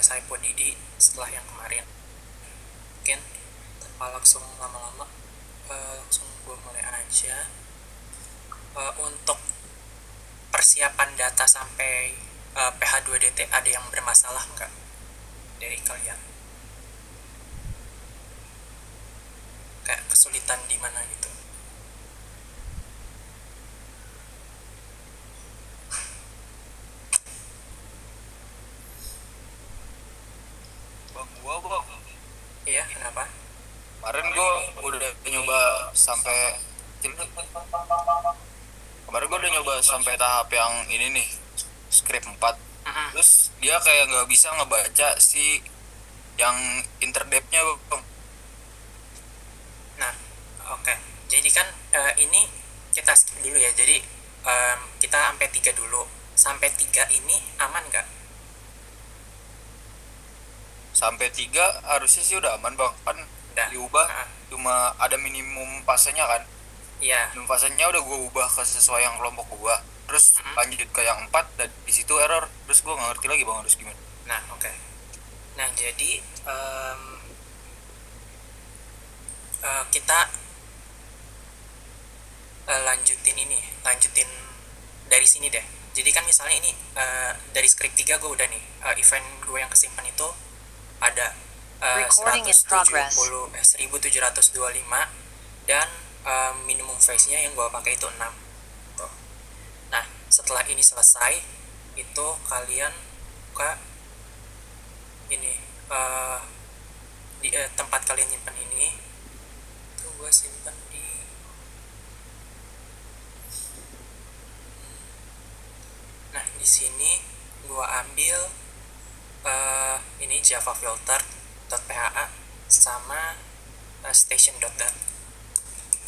selesai Podidi setelah yang kemarin. Mungkin tanpa langsung lama-lama, langsung gue mulai aja. Untuk persiapan data sampai PH2DT ada yang bermasalah nggak dari kalian? Kayak kesulitan di mana gitu? Bang, gua Iya, kenapa? kemarin gua udah nyoba sampai kemarin gua udah nyoba sampai tahap yang ini nih, script 4. Mm-mm. Terus dia kayak nggak bisa ngebaca si yang interdepth-nya, Bang. Nah, oke. Jadi kan ini kita skip dulu ya. Jadi kita sampai 3 dulu. Sampai 3 ini aman nggak? Sampai 3 harusnya sih udah aman, Bang. Kan Udah. diubah Ah, cuma ada minimum fasenya kan. iya. Minimum fasenya udah gua ubah ke sesuai yang kelompok gua. Terus Mm-mm. lanjut ke yang 4 dan di situ error. Terus gua nggak ngerti lagi, Bang, harus gimana. Nah, oke. Nah, jadi kita lanjutin dari sini deh. Jadi kan misalnya ini dari script 3 gue udah nih, event gue yang kesimpan itu ada Recording in progress. 1725 dan minimum phase-nya yang gue pakai itu 6. Tuh. Nah, setelah ini selesai, itu kalian buka ini di tempat kalian nyimpan ini. Tuh gue simpan di Nah, di sini gua ambil ini java filter.pha sama station.dat.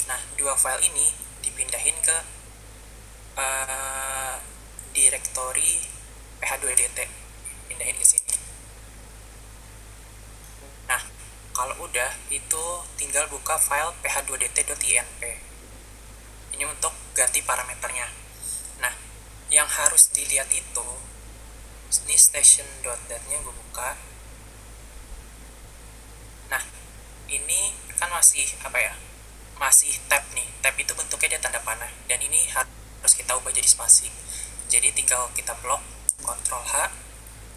Nah, dua file ini dipindahin ke direktori ph2dt. Pindahin ke sini. Nah, kalau udah itu tinggal buka file ph2dt.inp. Ini untuk ganti parameternya. Nah, yang harus dilihat itu ini station.dat-nya gue buka. Nah, ini kan masih apa ya? Masih tab nih. Tab itu bentuknya dia tanda panah dan ini harus kita ubah jadi spasi. Jadi tinggal kita blok Ctrl H,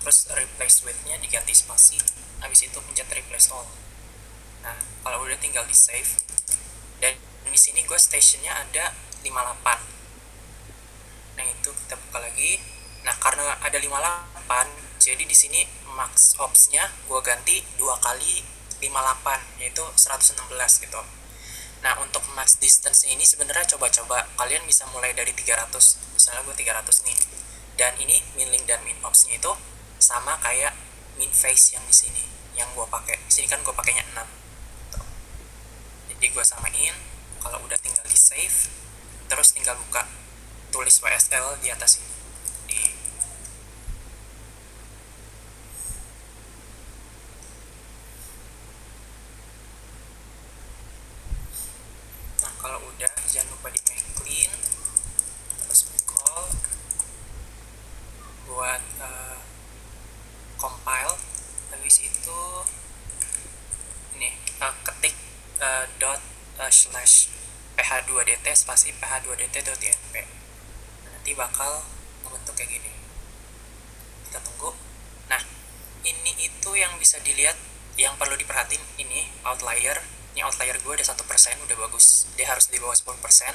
terus replace with-nya diganti spasi. Habis itu pencet replace all. Nah, kalau udah tinggal di save. Dan di sini gue stationnya ada 58. Nah, itu kita buka lagi. Nah, karena ada 58, jadi di sini max ops-nya gue ganti 2 kali 58, yaitu 116 gitu. Nah, untuk max distance ini sebenarnya coba-coba kalian bisa mulai dari 300. Misalnya gue 300 nih. Dan ini min link dan min ops-nya itu sama kayak min face yang di sini yang gue pakai. Di sini kan gue pakainya 6. Gitu. Jadi gue samain. Kalau udah tinggal di save, terus tinggal buka tulis WSL di atas ini. Nah, kalau udah jangan lupa di make clean, terus call buat compile. Habis itu ini ketik dot slash ph2dt spasi ph2dt.inp. Nanti bakal membentuk kayak gini. Kita tunggu. Nah, ini itu yang bisa dilihat, yang perlu diperhatiin ini outlier. Ini outlier gue ada 1%, udah bagus. Dia harus di bawah 10%.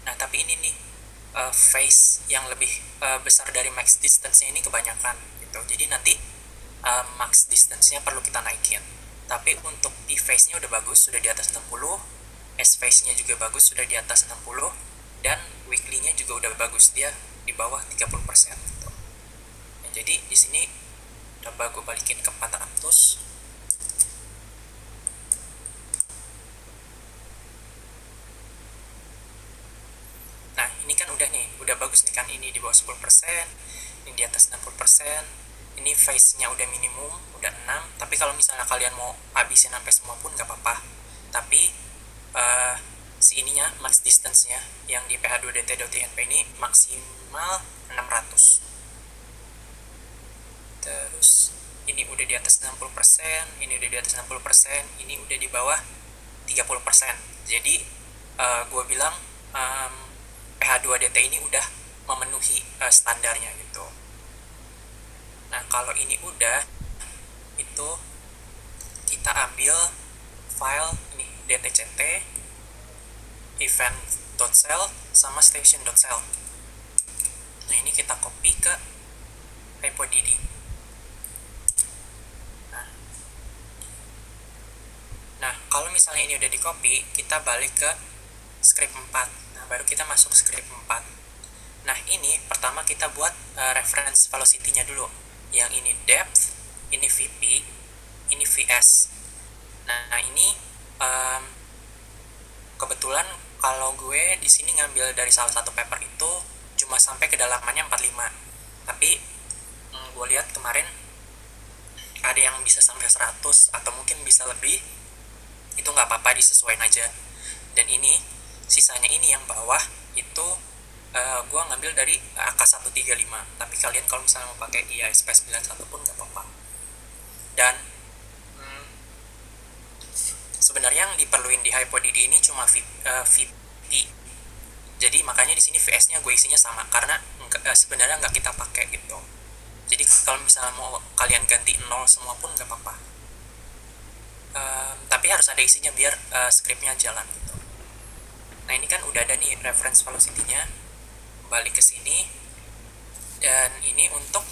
Nah, tapi ini nih phase yang lebih besar dari max distance-nya ini kebanyakan gitu. Jadi nanti max distance-nya perlu kita naikin. Tapi untuk P phase-nya udah bagus, sudah di atas 60. S phase-nya juga bagus, sudah di atas 60. Dan weekly-nya juga udah bagus, dia di bawah 30% gitu. Nah, jadi di sini coba gue balikin ke 400. Nah, ini kan udah nih, udah bagus nih kan, ini di bawah 10%, ini di atas 60%. Ini phase-nya udah minimum, udah 6. Tapi kalau misalnya kalian mau habisin sampai semua pun gak apa-apa. Tapi si ininya, max distance-nya yang di ph2dt.inp ini maksimal 600. Terus ini di atas 60%, ini udah di atas 60%, ini udah di bawah 30%. Jadi gue bilang pH2DT ini udah memenuhi standarnya gitu. Nah kalau ini udah, itu kita ambil file ini dtct event.cell sama station.cell. Nah ini kita copy ke HypoDD. Nah kalau misalnya ini udah di copy, kita balik ke script 4. Nah baru kita masuk script 4. Nah ini pertama kita buat reference velocity-nya dulu. Yang ini depth, ini VP, ini VS. Nah ini kebetulan kalau gue di sini ngambil dari salah satu paper itu cuma sampai kedalamannya 45. Tapi gue lihat kemarin ada yang bisa sampai 100 atau mungkin bisa lebih. Itu nggak apa-apa, disesuaikan aja. Dan ini sisanya ini yang bawah itu gue ngambil dari AK135. Tapi kalian kalau misalnya mau pakai IASP 91 pun nggak apa-apa. Dan sebenarnya yang diperluin di HypoDD ini cuma VP. Jadi makanya di sini VS-nya gue isinya sama karena sebenarnya nggak kita pakai gitu. Jadi kalau misalnya mau kalian ganti 0 semua pun nggak apa-apa. Tapi harus ada isinya biar scriptnya jalan gitu. Nah ini kan udah ada nih reference velocity-nya. Balik ke sini. Dan ini untuk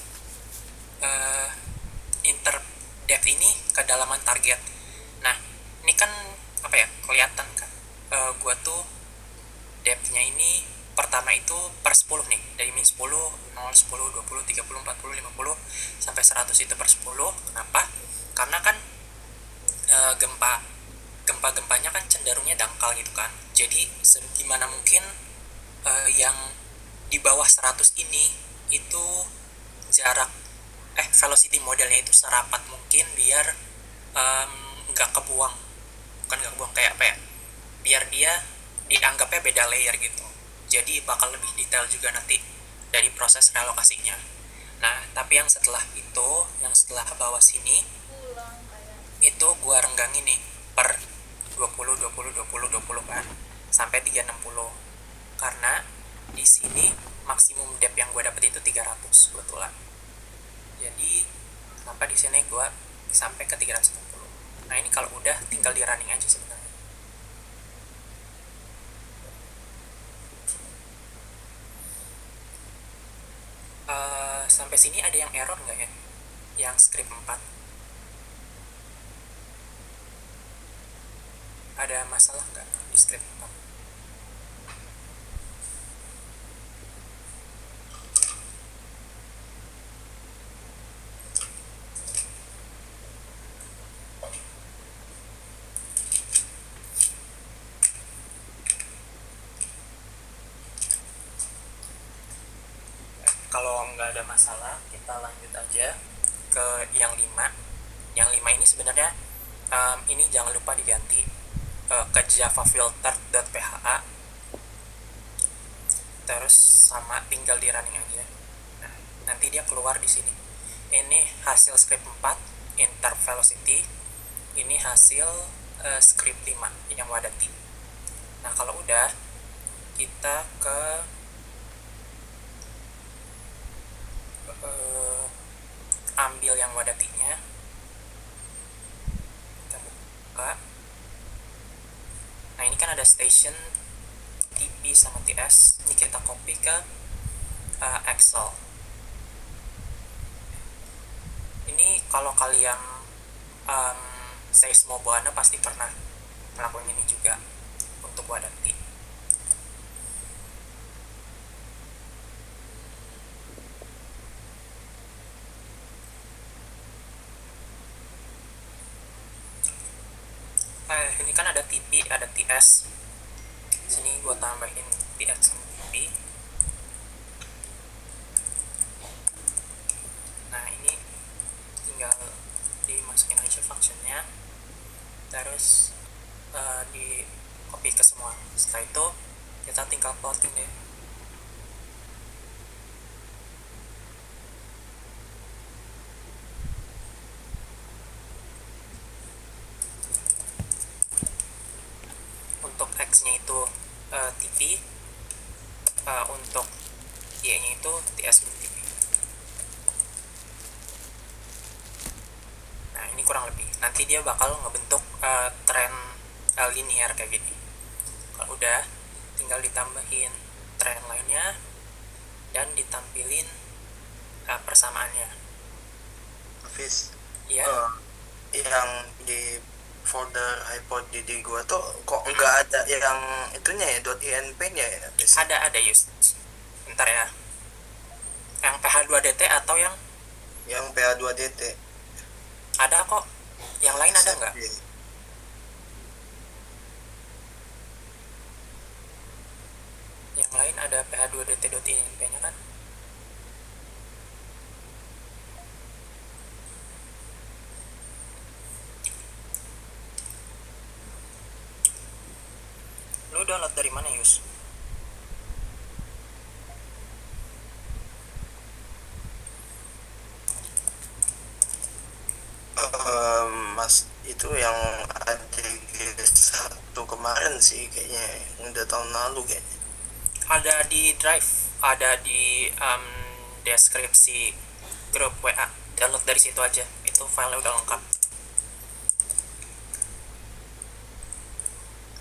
interdepth ini kedalaman target. Nah ini kan apa ya, kelihatan kan gua tuh depth-nya ini pertama itu per 10 nih, dari min 10, 0, 10, 20, 30, 40, 50 sampai 100 itu per 10. Kenapa? Karena kan gempa-gempanya kan cenderungnya dangkal gitu kan. Jadi gimana mungkin yang di bawah 100 ini itu jarak velocity modelnya itu serapat mungkin biar nggak kebuang. Bukan nggak kebuang, kayak apa ya, biar dia dianggapnya beda layer gitu. Jadi bakal lebih detail juga nanti dari proses relokasinya. Nah tapi yang setelah itu, yang setelah bawah sini itu gua renggangin nih per 20 20 20 20 kan sampai 360. Karena di sini maksimum depth yang gua dapet itu 300 kebetulan. Jadi sampai di sini gua sampai ke 360. Nah ini kalau udah tinggal di running aja sebenarnya. Sampai sini ada yang error nggak ya? Yang script 4 ada masalah nggak di script 4? Kalau nggak ada masalah, kita lanjut aja ke yang 5. Yang 5 ini sebenarnya ini jangan lupa diganti ke javafilter.pha, terus sama tinggal di running aja. Nah, nanti dia keluar di sini. Ini hasil script 4 intervelocity, ini hasil script 5 yang wadati. Nah kalau udah, kita ke ambil yang wadatinya, kita buka. Nah ini kan ada station, TP sama TS. Ini kita copy ke Excel. Ini kalau kalian seismoboana pasti pernah melakukan ini juga untuk wadati. Ini kan ada TP, ada TS. Sini gua tambahin TS sama TP. Nah ini tinggal dimasukin aja functionnya, terus di copy ke semua. Setelah itu kita tinggal plotting deh. ts-nya itu TP, untuk y-nya itu ts min TP. Nah ini kurang lebih, nanti dia bakal ngebentuk tren linear kayak gini. Kalau udah, tinggal ditambahin tren lainnya dan ditampilin persamaannya. Hafiz, Iya. yang di folder HypoDD gua tuh kok nggak ada yang itunya ya, .inp-nya ya, Hafiz? Ada Yus. Bentar ya. Yang PH2DT atau yang PH2DT ada kok. Yang lain ada nggak? Yang lain ada PH2DT.inp-nya kan? Lu download dari mana, Yus? Mas, itu yang ADG1 kemarin sih kayaknya, udah tahun lalu kayaknya. Ada di drive, ada di deskripsi grup WA. Download dari situ aja, itu file udah lengkap.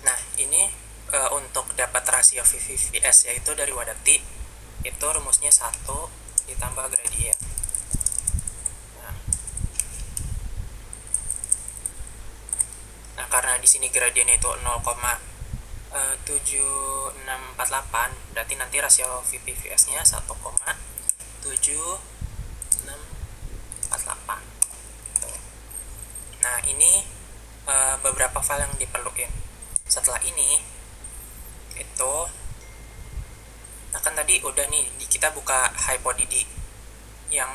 Nah ini untuk dapat rasio VVVS yaitu dari Wadati, itu rumusnya 1 ditambah gradient. Nah karena di sini gradiennya itu 0,7648, berarti nanti rasio VPVS-nya 1,7648. Nah ini beberapa file yang diperlukan. Setelah ini itu, nah kan tadi udah nih kita buka HypoDD yang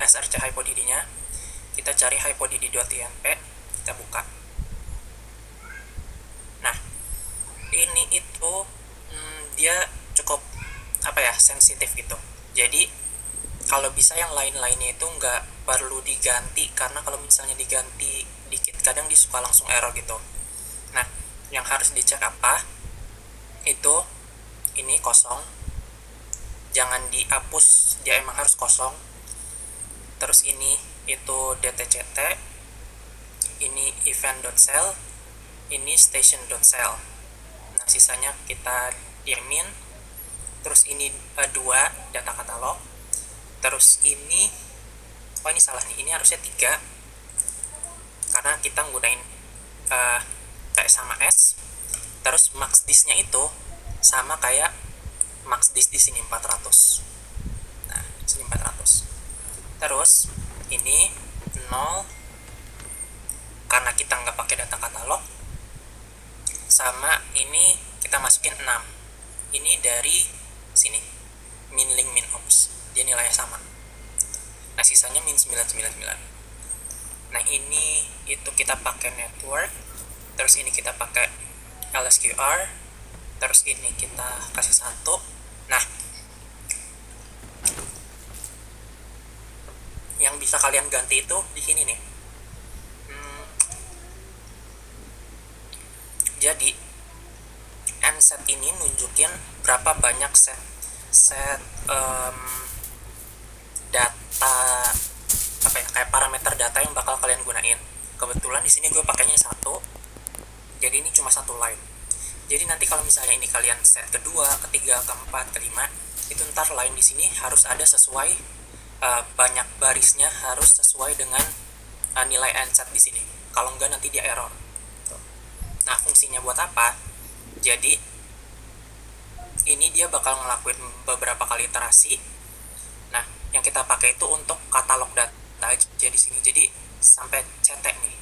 src HypoDD-nya, kita cari hypoddd.inp, kita buka. Nah ini itu dia cukup sensitif gitu, jadi kalau bisa yang lain-lainnya itu nggak perlu diganti, karena kalau misalnya diganti dikit kadang dia suka langsung error gitu. Nah yang harus dicek apa itu, ini kosong, jangan dihapus, dia emang harus kosong. Terus ini itu dtct, ini event.cell, ini station.cell. Nah sisanya kita diamin. Terus ini 2 data katalog. Terus ini ini salah nih, ini harusnya 3 karena kita nggunain T sama S. Terus max disk-nya itu sama kayak max disk di sini 400. Nah sini 400. Terus ini 0 karena kita nggak pakai data katalog, sama ini kita masukin 6. Ini dari sini min link min ops, dia nilainya sama. Nah sisanya min 999. Nah ini itu kita pakai network, terus ini kita pakai LSQR, terus ini kita kasih 1. Nah yang bisa kalian ganti itu di sini nih. Jadi nset ini nunjukin berapa banyak set data kayak parameter data yang bakal kalian gunain. Kebetulan di sini gue pakainya 1, jadi ini cuma 1 line. Jadi nanti kalau misalnya ini kalian set kedua, ketiga, keempat, kelima, itu ntar line di sini harus ada sesuai banyak barisnya harus sesuai dengan nilai nset di sini. Kalau enggak nanti dia error. Nah fungsinya buat apa? Jadi ini dia bakal ngelakuin beberapa kali iterasi. Nah yang kita pakai itu untuk katalog data aja di sini. Jadi sampai CT nih,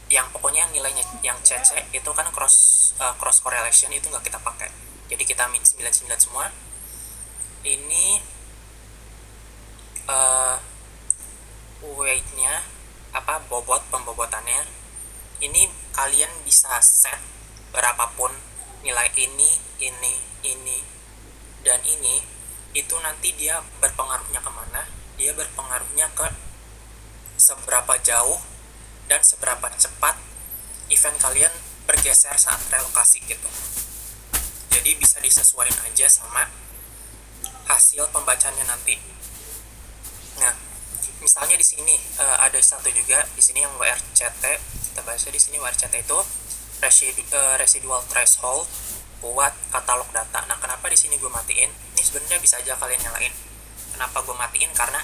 yang pokoknya yang nilainya yang CC itu kan cross correlation itu nggak kita pakai. Jadi kita min 99 semua. Ini weight-nya pembobotannya ini kalian bisa set berapapun nilai ini, dan ini itu nanti dia berpengaruhnya kemana? Dia berpengaruhnya ke seberapa jauh dan seberapa cepat event kalian bergeser saat relokasi gitu. Jadi bisa disesuaikan aja sama hasil pembacaannya nanti. Nah, misalnya di sini ada satu juga di sini yang WRCT. Kita bahas di sini WRCT itu residual threshold buat katalog data. Nah, kenapa di sini gue matiin? Ini sebenarnya bisa aja kalian nyalain. Kenapa gue matiin? Karena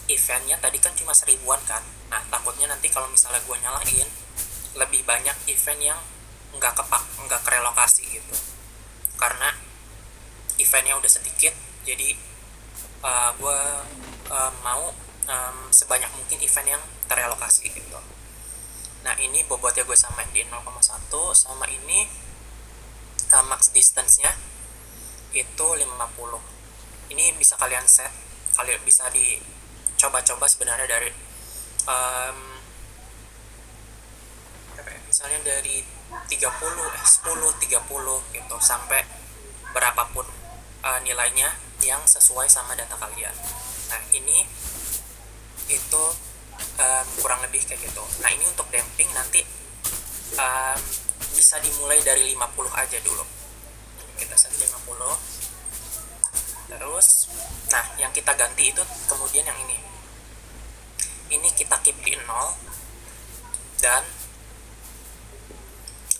eventnya tadi kan cuma 1000-an kan. Nah, takutnya nanti kalau misalnya gue nyalain, lebih banyak event yang nggak kerelokasi gitu. Karena eventnya udah sedikit, jadi gue mau sebanyak mungkin event yang terelokasi gitu. Nah, ini bobotnya gue samain di 0,1, sama ini max distance-nya itu 50. Ini bisa kalian set, kalian bisa dicoba-coba sebenarnya dari misalnya dari 10, 30 gitu sampai berapapun nilainya yang sesuai sama data kalian. Nah, ini itu kurang lebih kayak gitu. Nah, ini untuk damping nanti bisa dimulai dari 50 aja dulu. Kita set 50. Terus, nah yang kita ganti itu kemudian yang ini. Ini kita keep di 0. Dan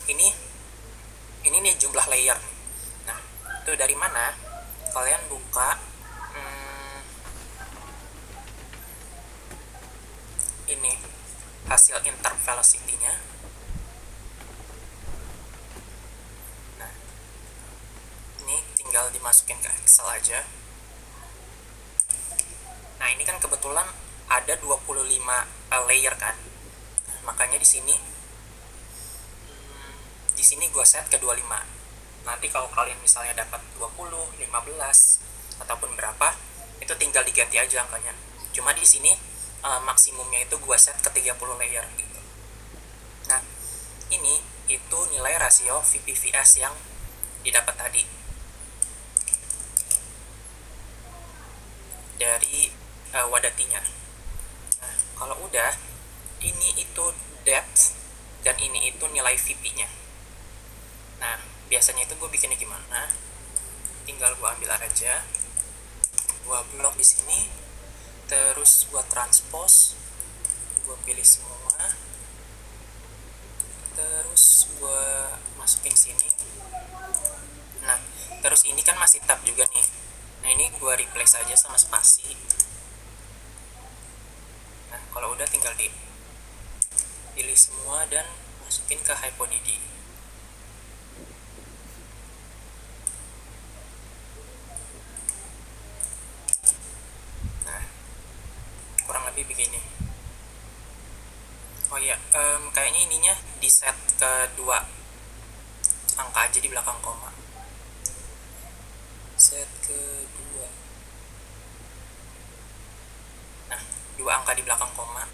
ini nih jumlah layer. Nah, itu dari mana? Kalian buka ini hasil interp velocity-nya. Nah, ini tinggal dimasukin ke Excel aja. Nah, ini kan kebetulan ada 25 layer kan. Makanya di sini gue set ke 25. Nanti kalau kalian misalnya dapat 20, 15 ataupun berapa, itu tinggal diganti aja angkanya. Cuma di sini maksimumnya itu gue set ke 30 layer gitu. Nah, ini itu nilai rasio VPVS yang didapat tadi dari wadatinya. Nah, kalau udah, ini itu depth dan ini itu nilai VP-nya. Nah, biasanya itu gue bikinnya gimana? Tinggal gue ambil aja, gue blok di sini, terus gue transpose, gue pilih semua, terus gue masukin sini. Nah, terus ini kan masih tab juga nih. Nah, ini gue replace aja sama spasi. Nah, kalau udah tinggal pilih semua dan masukin ke HypoDD. Nah, kurang lebih begini. Oh iya, kayaknya ininya di set ke 2 angka aja di belakang koma. Set ke 2. Nah, 2 angka di belakang koma.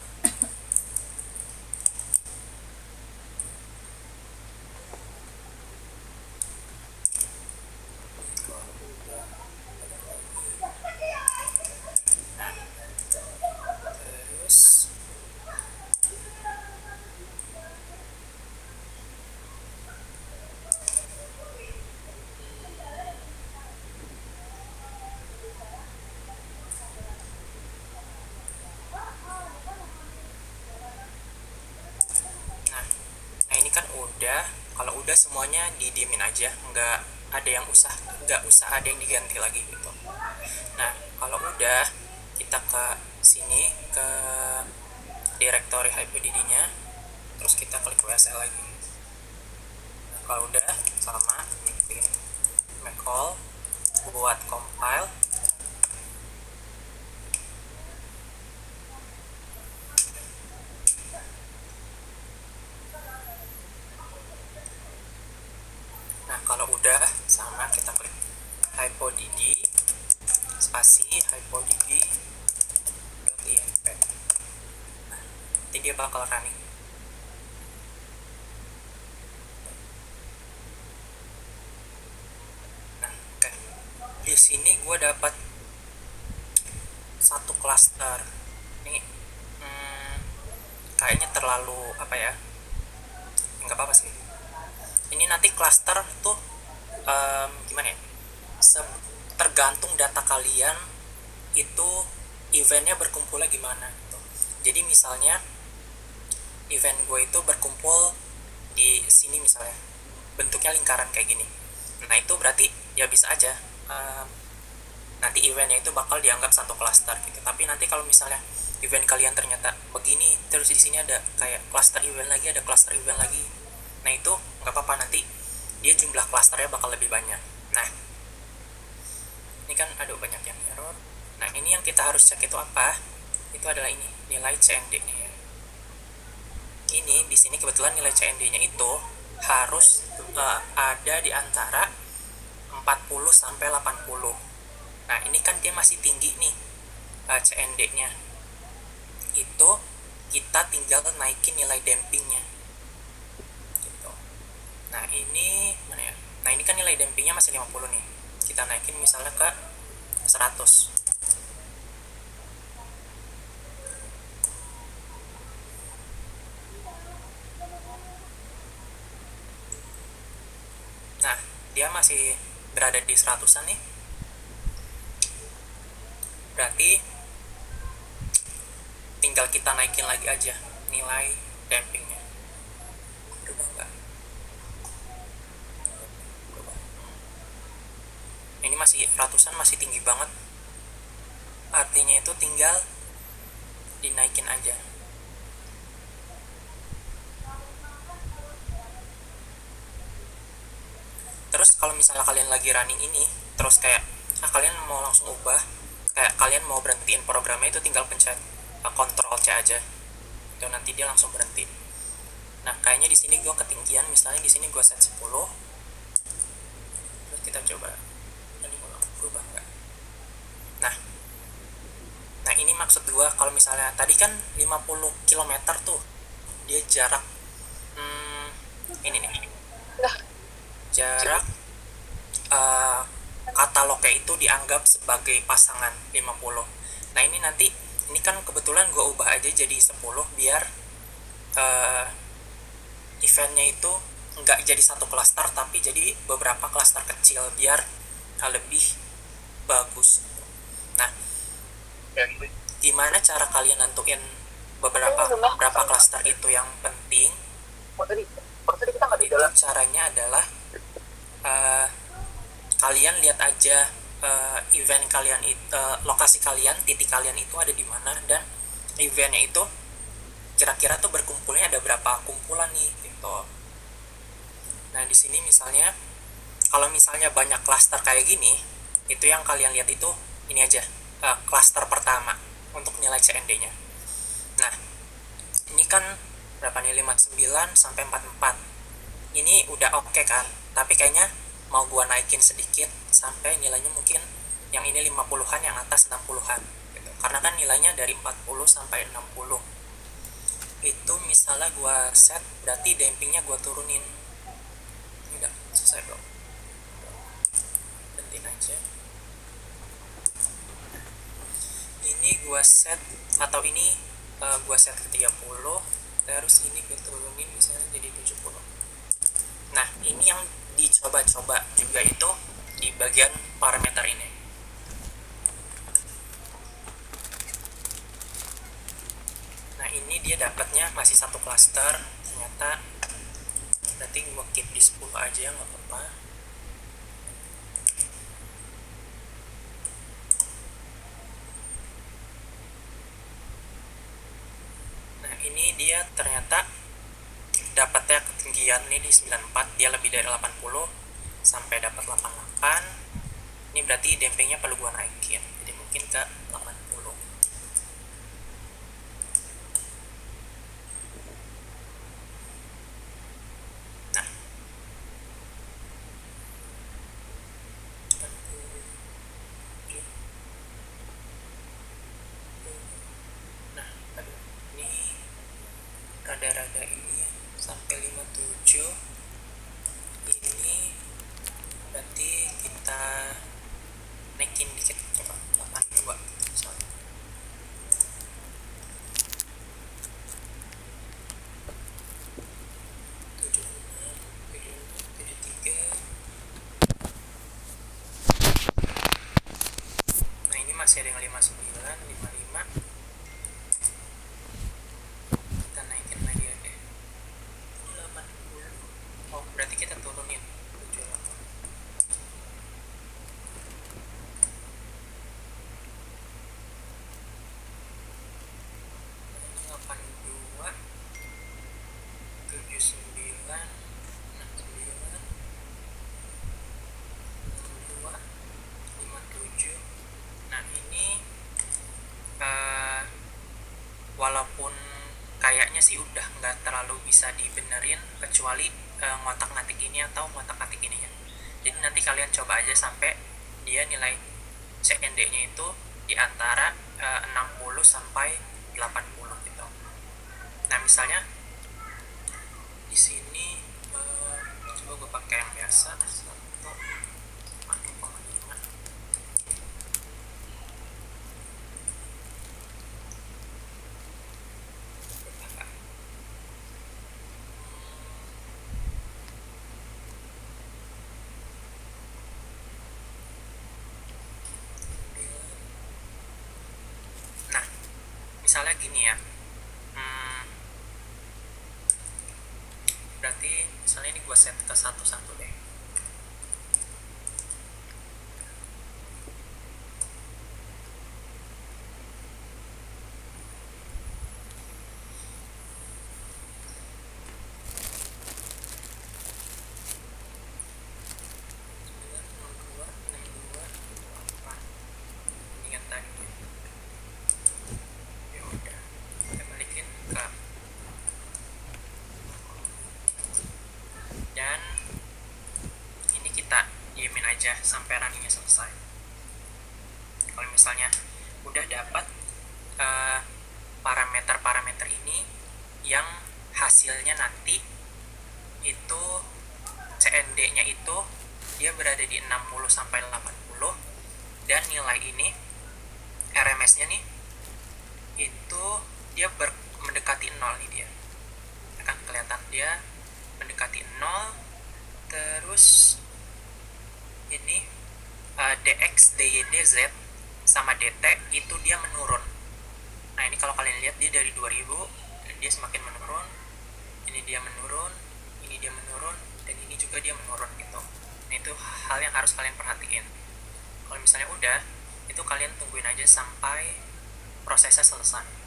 Kalau udah semuanya didiemin aja, nggak usah ada yang diganti lagi gitu. Nah, kalau udah, kita ke sini ke directory HypoDD-nya, terus kita klik WSL lagi. Nah, kalau udah sama, bikin make all buat compile. Nah, kalau udah sama, kita klik HypoDD spasi HypoDD.inp. Nah, nanti dia bakal running. Nah, oke. Di sini gue dapat satu cluster. Ini kayaknya terlalu apa ya? Nggak apa-apa sih. ini nanti cluster tuh gimana ya, tergantung data kalian itu eventnya berkumpulnya gimana gitu. Jadi misalnya event gue itu berkumpul di sini misalnya, bentuknya lingkaran kayak gini, nah itu berarti ya bisa aja nanti eventnya itu bakal dianggap satu cluster gitu. Tapi nanti kalau misalnya event kalian ternyata begini, terus di sini ada kayak cluster event lagi, ada cluster event lagi, nah itu nggak apa-apa, nanti dia jumlah clusternya bakal lebih banyak. Nah ini kan ada banyak yang error. Nah ini yang kita harus cek itu apa, itu adalah ini nilai CND nya ya. Ini di sini kebetulan nilai CND nya itu harus ada di antara 40 sampai 80. Nah ini kan dia masih tinggi nih CND nya, itu kita tinggal naikin nilai dampingnya gitu. Nah ini mana ya, nah ini kan nilai dampingnya masih 50 nih, kita naikin misalnya ke 100. Nah dia masih berada di 100an nih, berarti tinggal kita naikin lagi aja nilai dampingnya. Berubah nggak? Berubah. Ini masih ratusan, masih tinggi banget, artinya itu tinggal dinaikin aja. Terus kalau misalnya kalian lagi running ini terus kayak kalian mau langsung ubah, kayak kalian mau berhentiin programnya, itu tinggal pencet Ctrl C aja, itu nanti dia langsung berhenti. Nah kayaknya di sini gue ketinggian, misalnya di sini gue set 10. Terus kita coba ini mau berubah nggak. Nah ini maksud gue, kalau misalnya tadi kan 50 km tuh dia jarak ini nih jarak katalognya itu dianggap sebagai pasangan 50. Nah ini nanti, ini kan kebetulan gue ubah aja jadi 10 biar eventnya itu nggak jadi satu klaster tapi jadi beberapa klaster kecil biar lebih bagus. Nah gimana cara kalian nentuin berapa klaster itu yang penting? Itu caranya adalah kalian lihat aja event kalian itu, lokasi kalian, titik kalian itu ada di mana, dan eventnya itu kira-kira tuh berkumpulnya ada berapa kumpulan nih gitu. Nah di sini misalnya kalau misalnya banyak klaster kayak gini, itu yang kalian lihat itu ini aja klaster pertama untuk nilai CND-nya. Nah ini kan berapa nih, 59 sampai 44. Ini udah oke kan, tapi kayaknya mau gua naikin sedikit sampai nilainya mungkin yang ini 50-an, yang atas 60-an gitu. Karena kan nilainya dari 40 sampai 60. Itu misalnya gua set, berarti dampingnya gua turunin. Udah selesai bro, berhentiin aja. Ini gua set, atau ini gua set ke 30, terus ini gue turunin misalnya jadi 70. Nah ini yang dicoba-coba juga itu di bagian parameter ini. Nah ini dia dapatnya masih satu klaster ternyata, berarti gue keep di 10 aja nggak apa-apa. Nah ini dia ternyata dapatnya ketinggian ini di 94, dia lebih dari 80 sampai dapat 88. Ini berarti dampingnya perlu gua naikin, jadi mungkin ke 80. Nah aduh, ini rada-rada ini ya, sampai 57. Ini berarti kita naikin dikit, coba 82 misalnya. 5955. Kita naikin lagi ya deh. Ini 80. Oh, berarti kita turunin 78. Ini 82 79 69 62 57. Nah ini walaupun kayaknya sih udah nggak terlalu bisa dibenerin kecuali ngotak-ngatik ini atau ngotak-ngatik ini ya. Jadi nanti kalian coba aja sampai dia nilai CND-nya itu di antara 60 sampai 80 gitu. Nah misalnya di sini coba gue pakai yang biasa 1,5. Nah misalnya gini ya, berarti misalnya ini gue set ke 1 deh. Ini yang tadi. Ya udah, kita balikin ke, dan ini kita diemin aja sampai runningnya selesai. Kalau misalnya udah dapat parameter-parameter ini yang hasilnya nanti itu CND-nya itu dia berada di 60 sampai 80 dan nilai ini RMS-nya nih itu dia mendekati 0 nih dia. Akan kelihatan dia mendekati 0. Terus ini DX, DY, DZ sama DT itu dia menurun. Nah ini kalau kalian lihat dia dari 2000 dia semakin menurun, ini dia menurun, ini dia menurun, dan ini juga dia menurun gitu. Nah itu hal yang harus kalian perhatiin. Kalau misalnya udah, itu kalian tungguin aja sampai prosesnya selesai.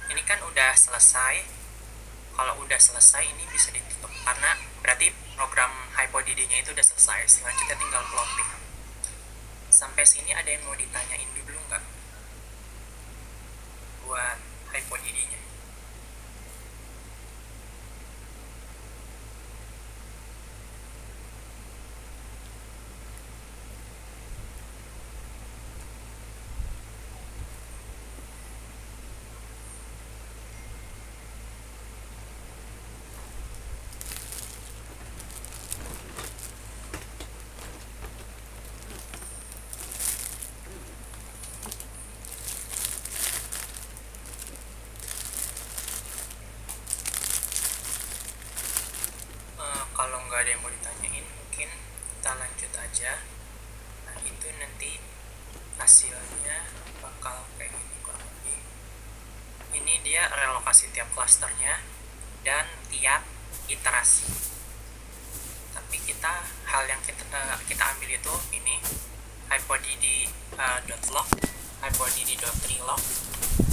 Ini kan udah selesai. Kalau udah selesai ini bisa ditutup karena berarti program HypoDD-nya itu udah selesai. Selanjutnya tinggal plotting. Sampai sini ada yang mau ditanyain dulu nggak buat HypoDD-nya? Kalau nggak ada yang mau ditanyain, mungkin kita lanjut aja. Nah itu nanti hasilnya bakal kayak gini kurang lebih. Ini dia relokasi tiap klasternya dan tiap iterasi. Tapi hal yang kita ambil itu ini hypodd.log, hypodd.relog,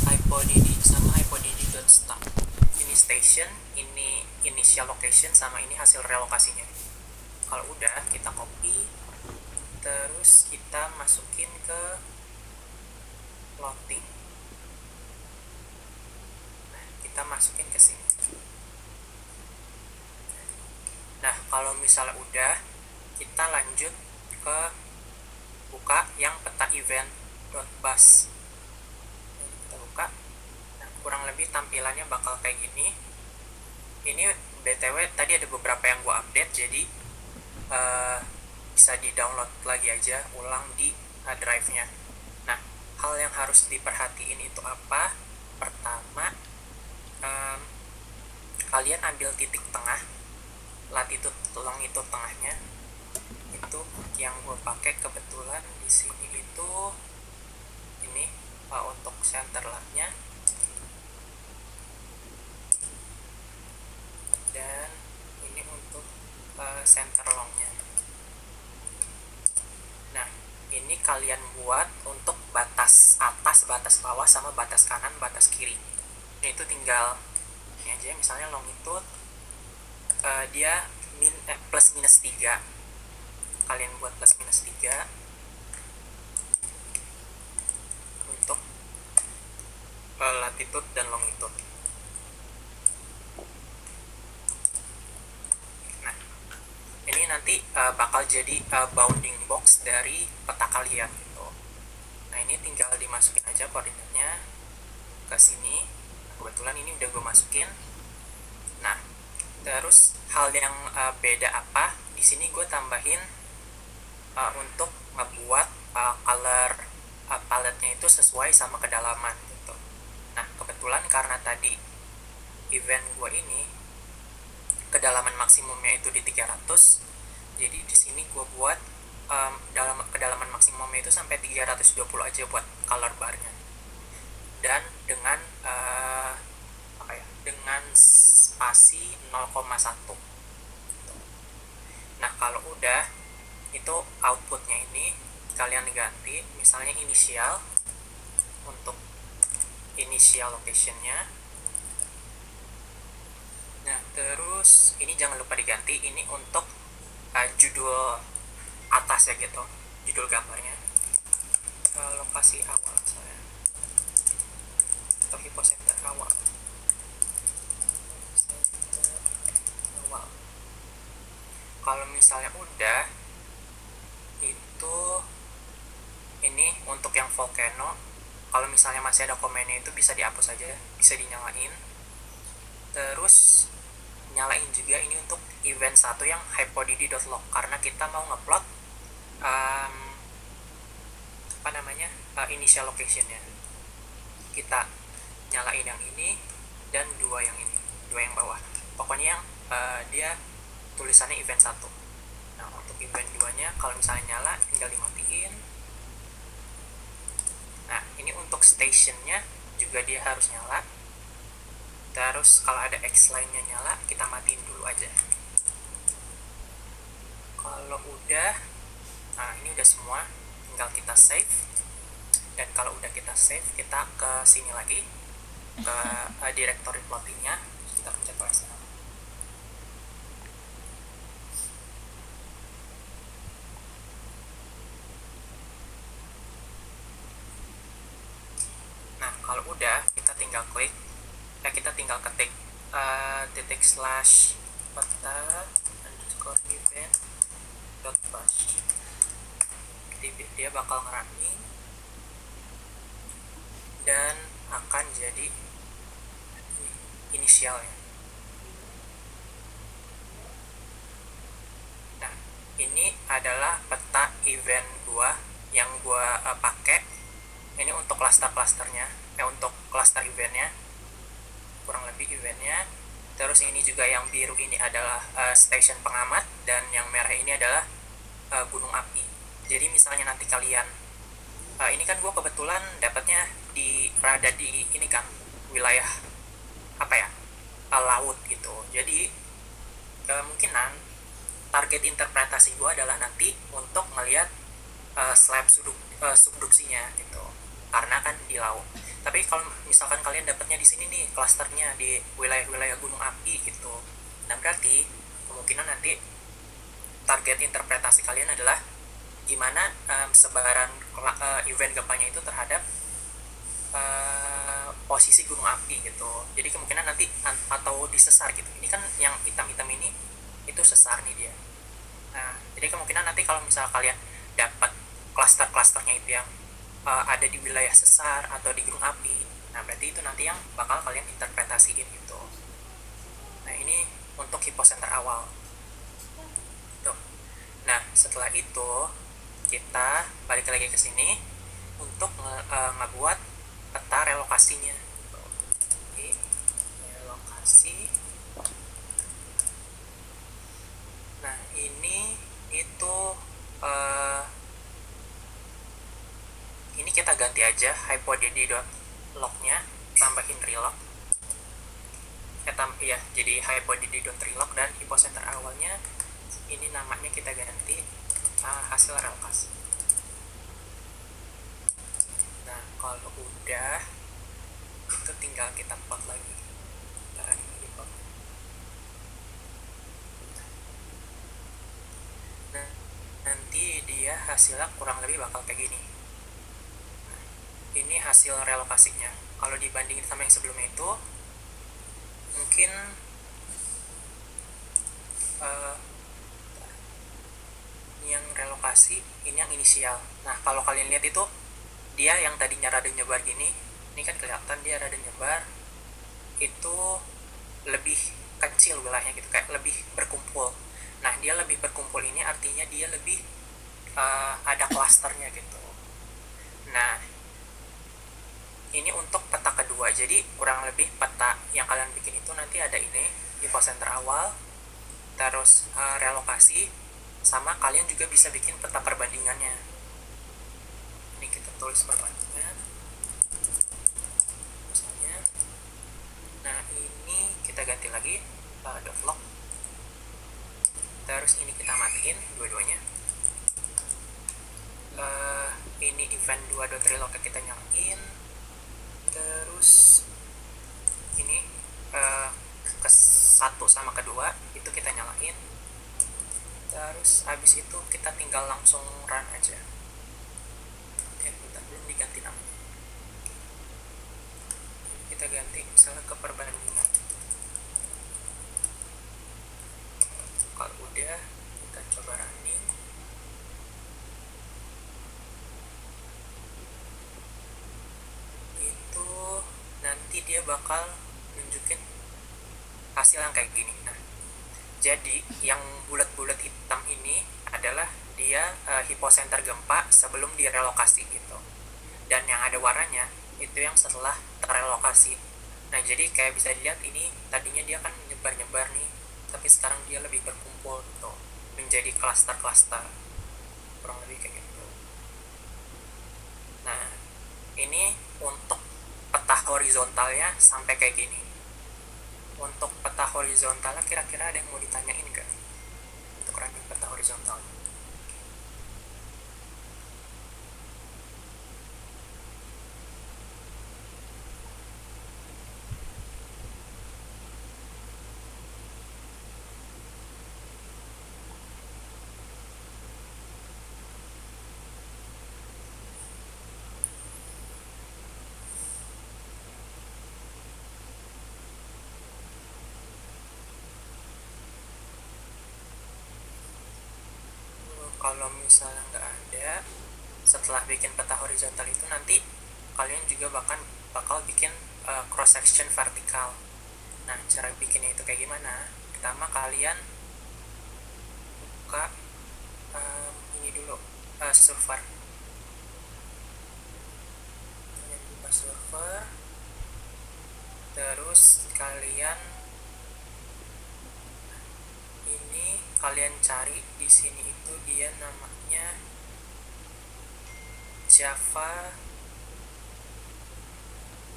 hypodd sama hypodd.start. Ini station, ini initial location, sama ini hasil relokasinya. Kalau udah kita copy, terus kita masukin ke plotting. Nah, kita masukin ke sini. kalau misalnya udah, kita lanjut ke buka yang peta event.bus. Kita buka. Nah, kurang lebih tampilannya bakal kayak gini. Ini BTW tadi ada beberapa yang gue update, jadi bisa di-download lagi aja ulang di drive-nya. Nah, hal yang harus diperhatiin itu apa? Pertama, kalian ambil titik tengah, latitude longitude tengahnya. Itu yang gue pakai kebetulan di sini itu ini untuk center latnya, dan ini untuk center longnya. Nah, ini kalian buat untuk batas atas, batas bawah, sama batas kanan, batas kiri. Ini itu tinggal ini aja, misalnya longitude dia plus minus 3. Kalian buat plus minus 3 untuk latitude dan longitude. Nah, ini nanti bakal jadi bounding box dari peta kalian gitu. Nah, ini tinggal dimasukin aja koordinatnya ke sini. Kebetulan ini udah gue masukin. Nah, terus hal yang beda apa? Di sini gue tambahin untuk ngebuat color paletnya itu sesuai sama kedalaman gitu. Nah, kebetulan karena tadi event gue ini kedalaman maksimumnya itu di 300, jadi di sini gue buat kedalaman maksimumnya itu sampai 320 aja buat color barnya, dan dengan dengan spasi 0,1. Nah, kalau udah, itu outputnya ini kalian ganti, misalnya inisial untuk initial locationnya. Nah, terus ini jangan lupa diganti, ini untuk judul atas ya gitu, judul gambarnya, lokasi awal saya, atau hypocenter awal. Kalau misalnya udah, itu ini untuk yang volcano, kalau misalnya masih ada komennya itu bisa dihapus aja, bisa dinyalain. Terus nyalain juga ini untuk event 1 yang hypodidi.log, karena kita mau ngeplot initial locationnya. Kita nyalain yang ini dan dua yang ini, dua yang bawah, pokoknya yang dia tulisannya event 1. Nah, untuk event 2 nya kalau misalnya nyala tinggal dimatiin. Nah, ini untuk stationnya juga dia harus nyala. Terus kalau ada X line nya nyala, kita matiin dulu aja. Kalau udah, nah ini udah semua, tinggal kita save. Dan kalau udah kita save, kita ke sini lagi, ke directory plottingnya, kita pencet OS. Nah, kalau udah, kita tinggal klik, kita tinggal ketik /peta_event.bus. Jadi dia bakal ngerunning dan akan jadi inisialnya. Nah, ini adalah peta event gua yang gua pakai. Ini untuk cluster-clusternya, untuk cluster eventnya, kurang lebih eventnya. Terus ini juga yang biru ini adalah station pengamat, dan yang merah ini adalah gunung api. Jadi misalnya nanti kalian, ini kan gue kebetulan dapatnya rada di ini kan, wilayah laut gitu. Jadi kemungkinan target interpretasi gue adalah nanti untuk melihat slab subduksinya gitu, karena kan di laut. Tapi kalau misalkan kalian dapatnya di sini nih, klasternya di wilayah-wilayah gunung api gitu, nah berarti kemungkinan nanti target interpretasi kalian adalah gimana sebaran event gempanya itu terhadap posisi gunung api gitu. Jadi kemungkinan nanti atau disesar gitu. Ini kan yang hitam-hitam ini itu sesar nih dia. Nah, jadi kemungkinan nanti kalau misalnya kalian dapat klaster-klasternya itu yang ada di wilayah sesar atau di gunung api, nah berarti itu nanti yang bakal kalian interpretasiin gitu. Nah, ini untuk hipocenter awal. Tuh. Nah, setelah itu kita balik lagi ke sini untuk ngebuat peta relokasinya. Oke, relokasi. Nah, ini itu ini kita ganti aja hypodidi.log-nya, tambahin relog. Ya, jadi hypodidi.relog dan hipocenter awalnya ini namanya kita ganti hasil relokasi. Nah, kalau udah itu tinggal kita plot lagi. Ntar ini di plot. Nah, nanti dia hasilnya kurang lebih bakal kayak gini. Nah, ini hasil relokasinya. Kalau dibandingin sama yang sebelumnya itu, mungkin ini yang relokasi, ini yang inisial. Nah, kalau kalian lihat itu dia yang tadinya rada nyebar gini, ini kan kelihatan dia rada nyebar, itu lebih kecil wilayahnya gitu, kayak lebih berkumpul. Nah, dia lebih berkumpul ini artinya dia lebih ada klasternya gitu. Nah, ini untuk peta kedua. Jadi kurang lebih peta yang kalian bikin itu nanti ada ini hipocenter awal, terus relokasi, sama kalian juga bisa bikin peta perbandingannya. Ini kita tulis perbandingan misalnya. Nah, ini kita ganti lagi .log, terus ini kita matiin dua-duanya. Ini event 2.relog kita nyalain, terus ini ke satu sama kedua itu kita nyalain, terus habis itu kita tinggal langsung run aja. Kita belum diganti namanya, kita ganti misalnya ke perbandingan. Kalau udah kita coba running. Itu nanti dia bakal nunjukin hasil yang kayak gini. Nah, jadi yang bulat-bulat hitam ini adalah dia hipocenter gempa sebelum direlokasi gitu, dan yang ada warnanya itu yang setelah terrelokasi. Nah, jadi kayak bisa dilihat ini tadinya dia kan nyebar-nyebar nih, tapi sekarang dia lebih berkumpul gitu, menjadi klaster-klaster, kurang lebih kayak gitu. Nah, ini untuk peta horizontalnya sampai kayak gini. Untuk peta horizontalnya kira-kira ada yang mau ditanyain nggak? Untuk running peta horizontal. Kalau misalnya nggak ada, setelah bikin peta horizontal itu nanti kalian juga bakal bikin cross section vertikal. Nah, cara bikinnya itu kayak gimana? Pertama kalian buka ini dulu, server. Kalian buka server, terus kalian ini kalian cari di sini itu dia namanya Java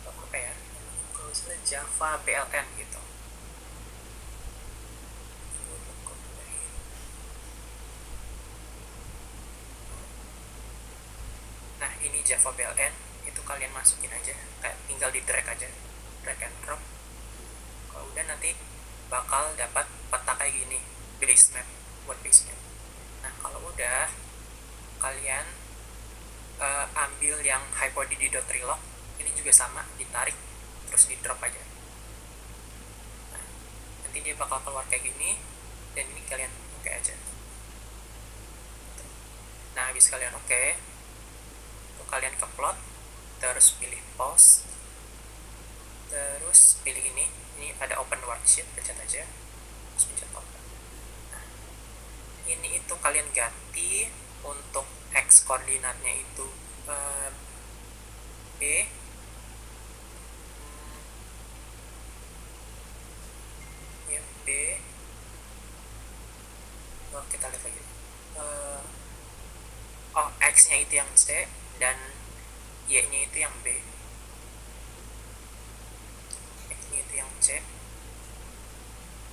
apa ya? Kalau misalnya Java PLN gitu. Nah, ini Java PLN itu kalian masukin aja, kayak tinggal di drag aja, drag and drop. Kalau udah nanti bakal dapat peta kayak gini, base map, buat base map. Nah, kalau udah kalian ambil yang hypodidi.relog, ini juga sama, ditarik terus di drop aja. Nah, nanti dia bakal keluar kayak gini. dan ini kalian oke aja. Nah habis kalian oke, kalian ke plot, terus pilih pause, terus pilih ini ada open worksheet, pencet aja, terus pencet open. Nah, ini itu kalian ganti untuk x koordinatnya itu B, ya B, kita lihat lagi, x nya itu yang C dan y nya itu yang B. X-nya itu yang C.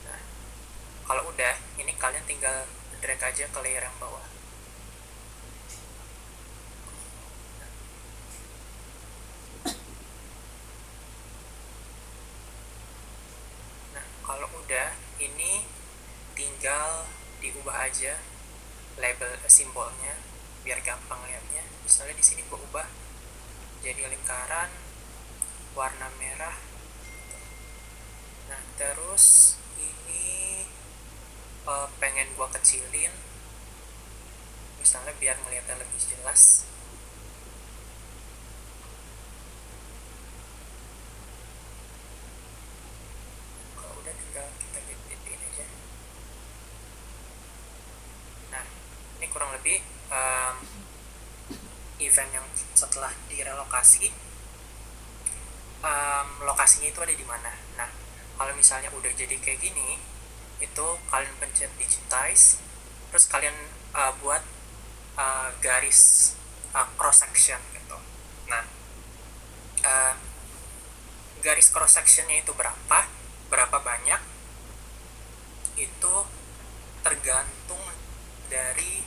Nah, kalau udah, ini kalian tinggal drag aja ke layer yang bawah. Nah, kalau udah, ini tinggal diubah aja label simbolnya biar gampang lihatnya. Misalnya di sini gua ubah jadi lingkaran warna merah. Nah terus ini pengen gua kecilin, misalnya biar ngeliatnya lebih jelas. Kalau udah tinggal kita gedein aja. Nah ini kurang lebih event yang setelah direlokasi, lokasinya itu ada di mana. Nah kalau misalnya udah jadi kayak gini, itu kalian pencet digitize, terus kalian buat garis cross section gitu. Nah garis cross sectionnya itu berapa banyak, itu tergantung dari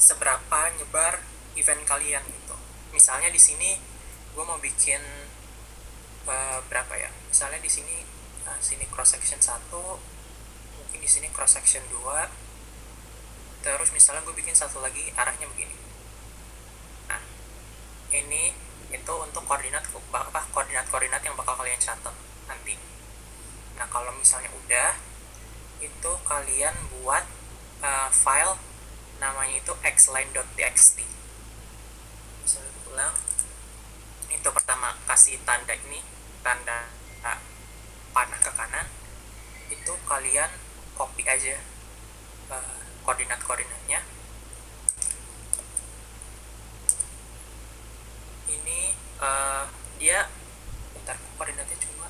seberapa nyebar event kalian gitu. Misalnya di sini gue mau bikin berapa ya, misalnya di sini sini cross section 1, mungkin di sini cross section 2, terus misalnya gue bikin satu lagi arahnya begini. Nah ini itu untuk koordinat yang bakal kalian catat nanti. Nah kalau misalnya udah, itu kalian buat file namanya itu xline.txt. Misalnya ulang, itu pertama kasih tanda ini, tanda panah ke kanan, itu kalian copy aja koordinatnya. Ini dia bentar, koordinatnya cuma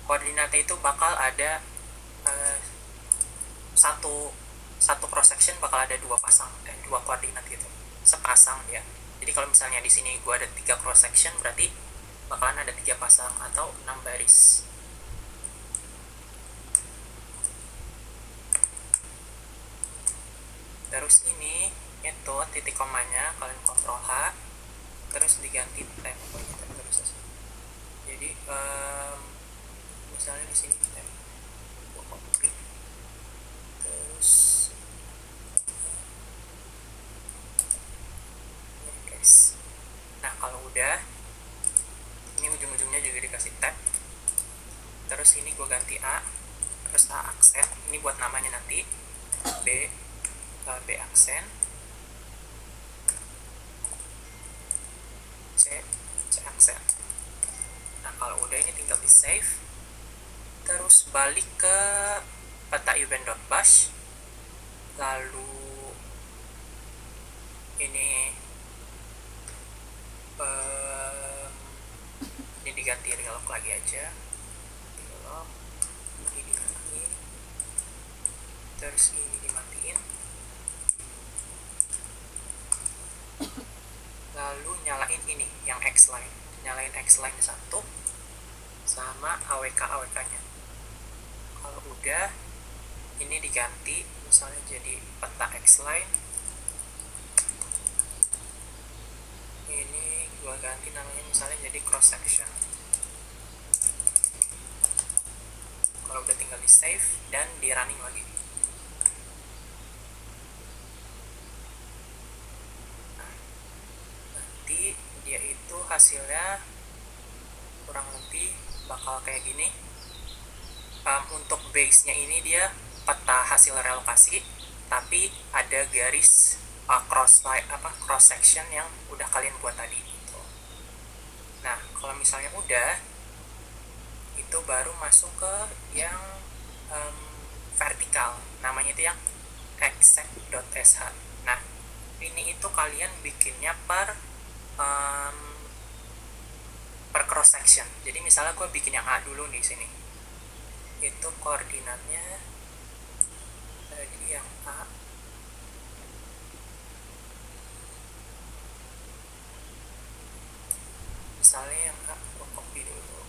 koordinatnya itu bakal ada satu cross section bakal ada dua koordinat gitu, sepasang ya. Jadi kalau misalnya di sini gua ada 3 cross section, berarti bakalan ada 3 pasang atau 6 baris. Terus ini itu titik komanya kalian Ctrl H, terus diganti tab. Jadi misalnya di sini tab, gua copy, terus guys. Nah kalau udah, ini ujung-ujungnya juga dikasih tab, terus ini gue ganti A, terus A aksen, ini buat namanya nanti, B aksen, C aksen. Nah kalau udah, ini tinggal di save, terus balik ke peta event.bash, lalu ini diganti relog lagi aja, relog ini diganti, terus ini dimatiin, lalu nyalain ini yang xline, nyalain xline 1 sama awk nya. Kalau udah, ini diganti misalnya jadi peta xline, ini gua ganti namanya misalnya jadi cross section. Kalau udah tinggal di save dan di running lagi. Nah, nanti dia itu hasilnya kurang lebih bakal kayak gini. Untuk base-nya ini dia peta hasil relokasi, tapi ada garis cross section yang udah kalian buat tadi gitu. Nah, kalau misalnya udah, itu baru masuk ke yang vertikal, namanya itu yang exec.sh. Nah, ini itu kalian bikinnya per cross section. Jadi misalnya gue bikin yang A dulu di sini, itu koordinatnya tadi yang A, misalnya yang A gue copy dulu.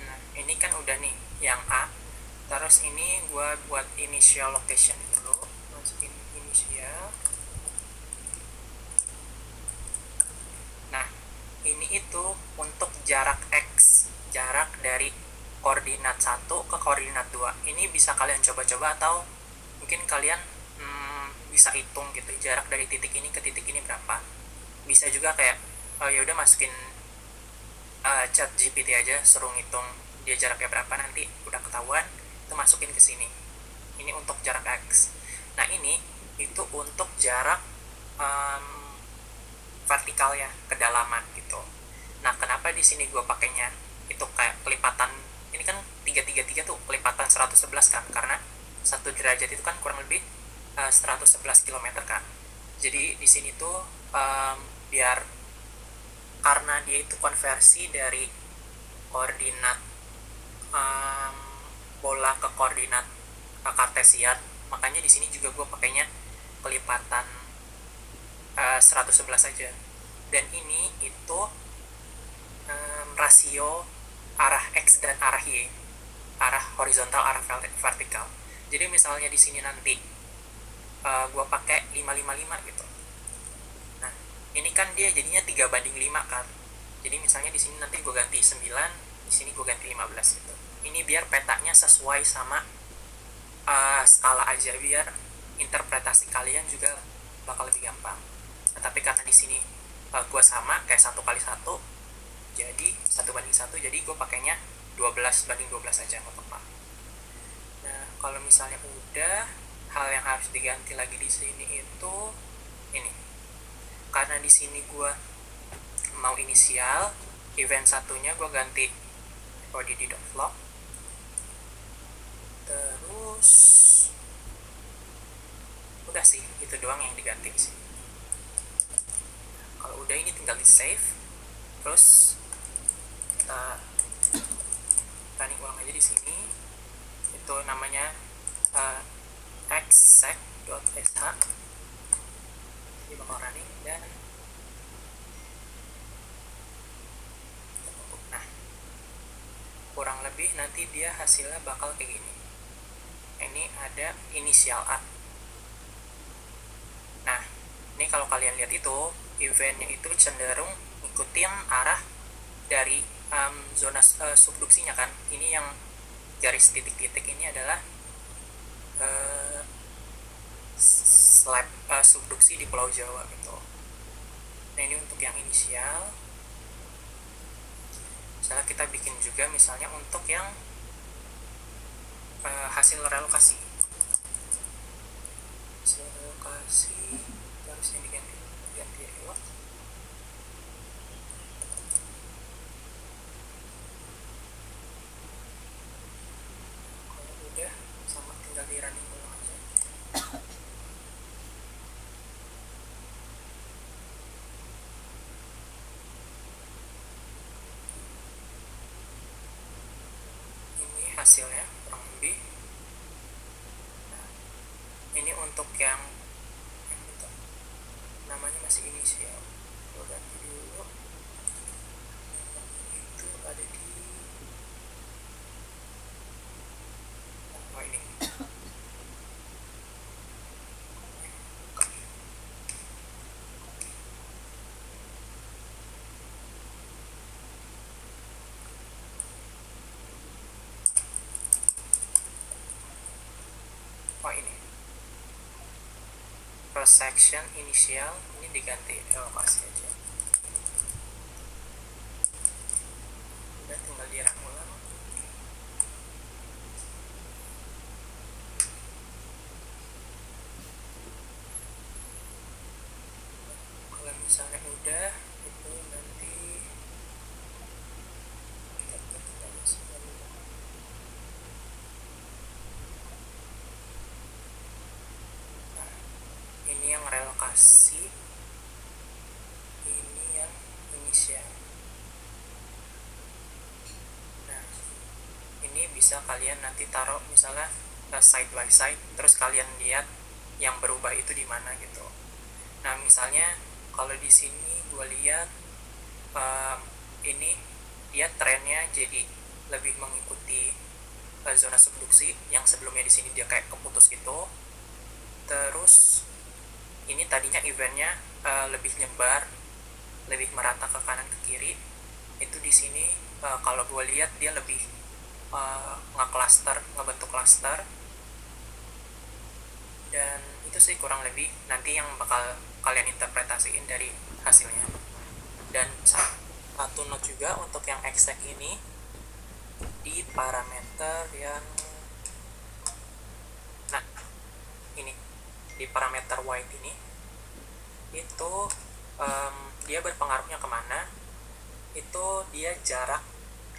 Nah, ini kan udah nih yang A. Terus ini gue buat initial location dulu, masukin initial. Nah, ini itu untuk jarak X, jarak dari koordinat 1 ke koordinat 2. Ini bisa kalian coba-coba atau mungkin kalian bisa hitung gitu, jarak dari titik ini ke titik ini berapa. Bisa juga kayak ya udah masukin chat GPT aja, suruh ngitung dia jaraknya berapa, nanti udah ketahuan itu masukin ke sini. Ini untuk jarak X. Nah, ini itu untuk jarak vertikal ya, kedalaman gitu. Nah, kenapa di sini gue pakainya itu kayak kelipatan, ini kan 333 tuh kelipatan 111 kan, karena 1 derajat itu kan kurang lebih 111 km kan. Jadi di sini tuh biar, karena dia itu konversi dari koordinat bola ke koordinat kartesian, makanya di sini juga gue pakainya kelipatan 111 aja. Dan ini itu rasio arah X dan arah Y, arah horizontal, arah vertikal. Jadi misalnya di sini nanti gue pakai 555 gitu. Nah, ini kan dia jadinya 3:5 kan. Jadi misalnya di sini nanti gue ganti 9, di sini gue ganti 15 gitu. Ini biar petanya sesuai sama skala aja, biar interpretasi kalian juga bakal lebih gampang. Nah, tapi karena di sini gue sama kayak 1:1, jadi 1:1, jadi gue pakainya 12:12 aja, nggak apa-apa. Nah, kalau misalnya udah, hal yang harus diganti lagi di sini itu ini. Karena di sini gue mau inisial, event satunya gue ganti odd.vlog. Terus udah sih, itu doang yang diganti di sini. Kalau udah, ini tinggal di save. Terus kita running ulang aja di sini. Itu namanya exec.sh. Ini bakal running dan nah, kurang lebih nanti dia hasilnya bakal kayak gini. Ini ada inisial A. Nah, ini kalau kalian lihat itu eventnya itu cenderung ngikutin arah dari zona subduksinya kan. Ini yang garis titik-titik ini adalah slab subduksi di Pulau Jawa gitu. Nah, ini untuk yang inisial. Misalnya kita bikin juga misalnya untuk yang hasil relokasi. Hasil relokasi harus ini ganti reward. Kalau udah, sama tinggal di running ulang aja. Ini hasilnya kurang lebih. Nah, ini untuk yang namanya masih inisial, gue ganti dulu. Itu ada di ini. ini cross section inisial ini diganti relokasi aja, udah tinggal dirun ulang. Kalau misalnya udah itu nanti kita tinggal semua dulu. Nah, ini yang relokasi, ini yang inisial. Nah, ini bisa kalian nanti taruh misalnya side by side, terus kalian lihat yang berubah itu di mana gitu. Nah, misalnya kalau di sini gue lihat ini dia trennya jadi lebih mengikuti zona subduksi yang sebelumnya di sini dia kayak keputus gitu. Terus ini tadinya eventnya lebih nyebar, lebih merata ke kanan ke kiri. Itu di sini kalau gue lihat dia lebih ngebentuk cluster. Dan itu sih kurang lebih nanti yang bakal kalian interpretasiin dari hasilnya. Dan satu note juga untuk yang exact ini, di parameter yang ini di parameter white ini itu dia berpengaruhnya kemana, itu dia jarak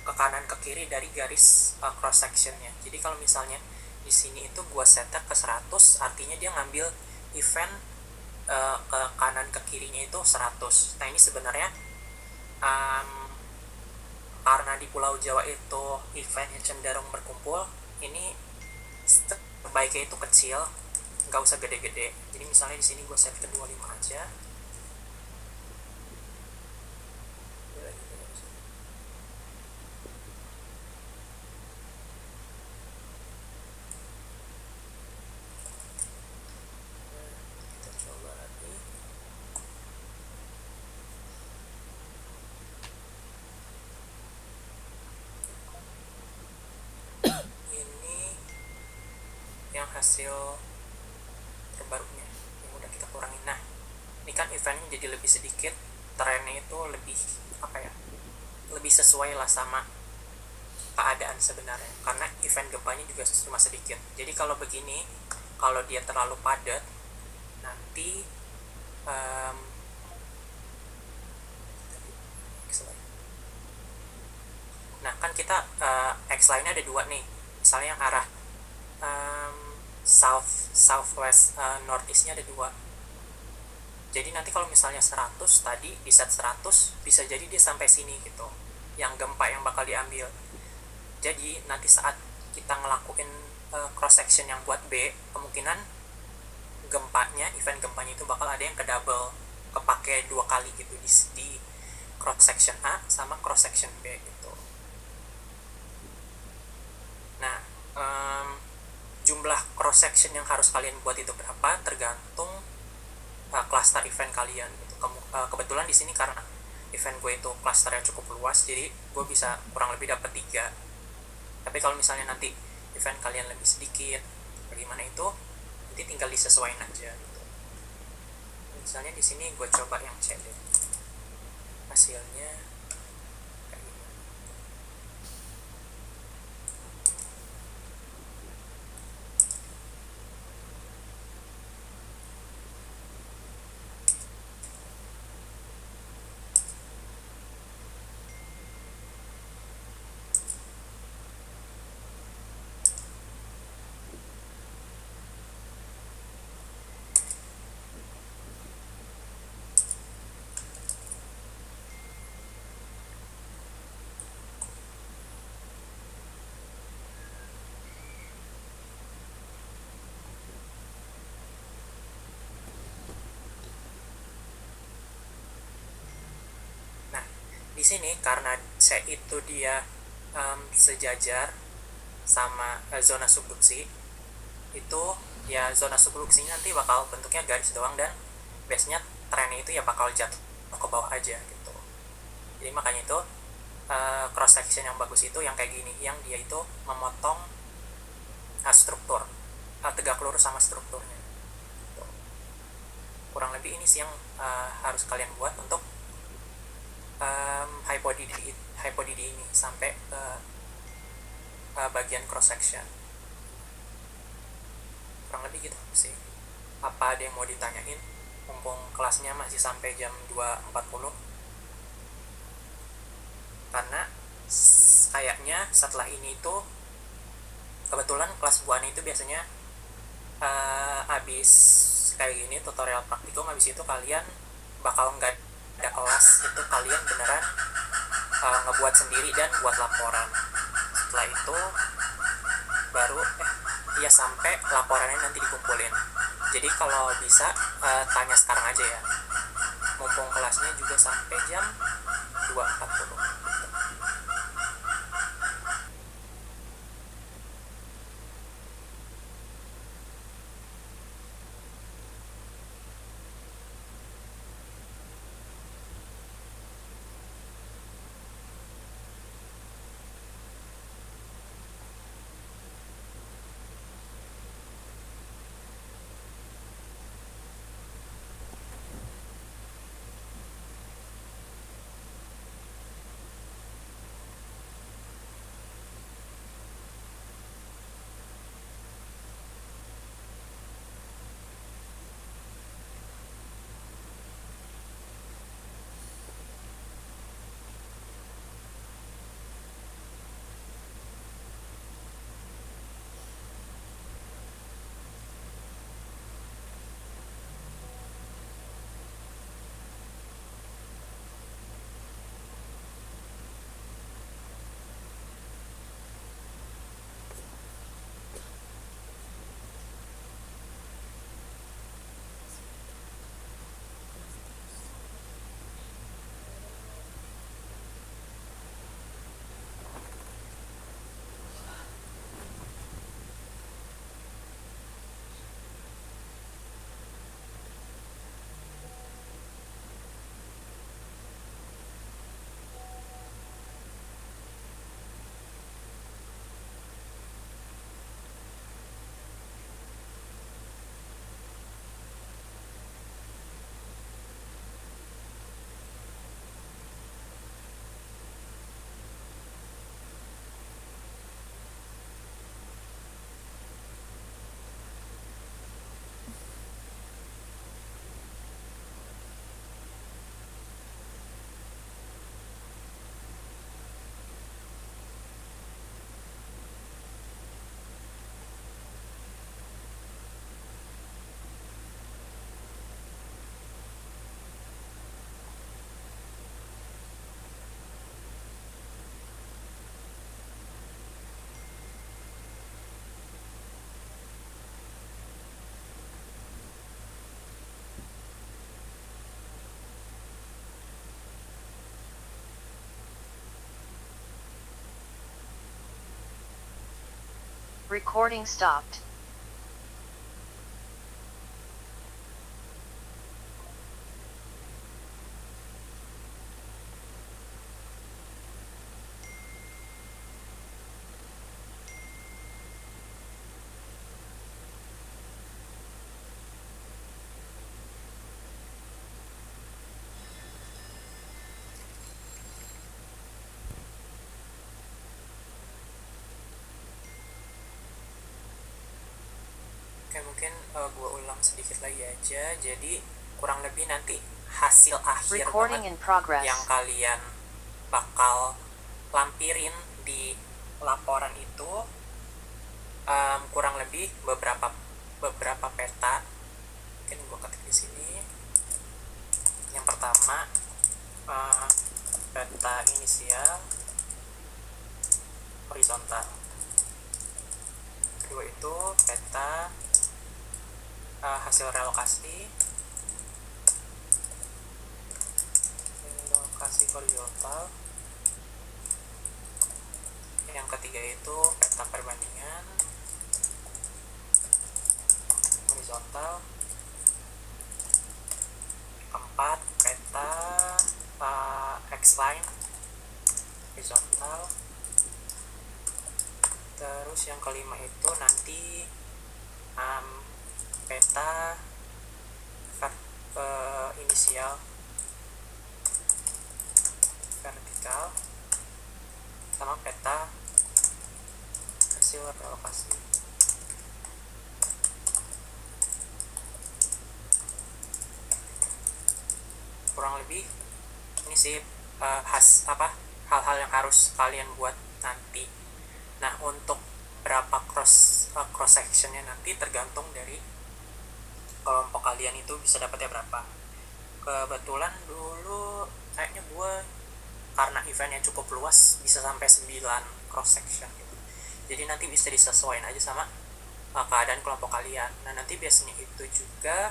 ke kanan ke kiri dari garis cross sectionnya. Jadi kalau misalnya di sini itu gua setnya ke 100, artinya dia ngambil event ke kanan ke kirinya itu 100. Nah, ini sebenarnya karena di Pulau Jawa itu eventnya cenderung berkumpul, ini sebaiknya itu kecil, nggak usah gede-gede. Jadi misalnya di sini gua set ke 25 aja. Yang hasil terbarunya yang udah kita kurangin. Nah, ini kan eventnya jadi lebih sedikit, trennya itu lebih lebih sesuai lah sama keadaan sebenarnya, karena event gempanya juga cuma sedikit. Jadi kalau begini, kalau dia terlalu padat nanti nah kan kita X line-nya ada dua nih, misalnya yang arah southwest northeast-nya ada dua. Jadi nanti kalau misalnya 100 tadi di set 100 bisa jadi dia sampai sini gitu, yang gempa yang bakal diambil. Jadi nanti saat kita ngelakuin cross section yang buat B, kemungkinan event gempanya itu bakal ada yang kepake dua kali gitu di cross section A sama cross section B gitu. Nah, jumlah cross section yang harus kalian buat itu berapa tergantung cluster event kalian gitu. Kebetulan di sini karena event gue itu clusternya cukup luas, jadi gue bisa kurang lebih dapat 3. Tapi kalau misalnya nanti event kalian lebih sedikit, bagaimana itu nanti tinggal disesuaikan aja gitu. Misalnya di sini gue coba yang C deh, hasilnya di sini karena C itu dia sejajar sama zona subduksi, itu ya zona subduksi nanti bakal bentuknya garis doang, dan biasanya trennya itu ya bakal jatuh ke bawah aja gitu. Jadi makanya itu cross section yang bagus itu yang kayak gini, yang dia itu memotong struktur. tegak lurus sama strukturnya. Kurang lebih ini sih yang harus kalian buat untuk hypodidi ini sampai ke bagian cross section. Kurang lebih gitu sih. Apa ada yang mau ditanyain? Mumpung kelasnya masih sampai jam 2.40. Karena kayaknya setelah ini tuh kebetulan kelas Bu Ani itu biasanya habis kayak gini tutorial praktikum, habis itu kalian bakal nggak ada kelas, itu kalian beneran ngebuat sendiri dan buat laporan. Setelah itu baru sampai laporannya nanti dikumpulin. Jadi kalau bisa tanya sekarang aja ya, mumpung kelasnya juga sampai jam 2.40. Recording stopped. Oke, mungkin gue ulang sedikit lagi aja. Jadi kurang lebih nanti hasil akhir Recording in progress. yang kalian bakal lampirin di laporan itu kurang lebih beberapa peta. Mungkin gue ketik di sini. Yang pertama peta inisial horizontal. Kedua itu peta hasil relokasi horizontal. Yang ketiga itu peta perbandingan horizontal. Keempat, peta X-line horizontal. Terus yang kelima itu nanti peta inisial vertikal sama peta hasil relokasi. Kurang lebih ini sih hal-hal yang harus kalian buat nanti. Nah, untuk berapa cross sectionnya nanti tergantung dari kelompok kalian itu bisa dapatnya berapa. Kebetulan dulu kayaknya gue karena eventnya cukup luas bisa sampai 9 cross section gitu. Jadi nanti bisa disesuaikan aja sama keadaan kelompok kalian. Nah, nanti biasanya itu juga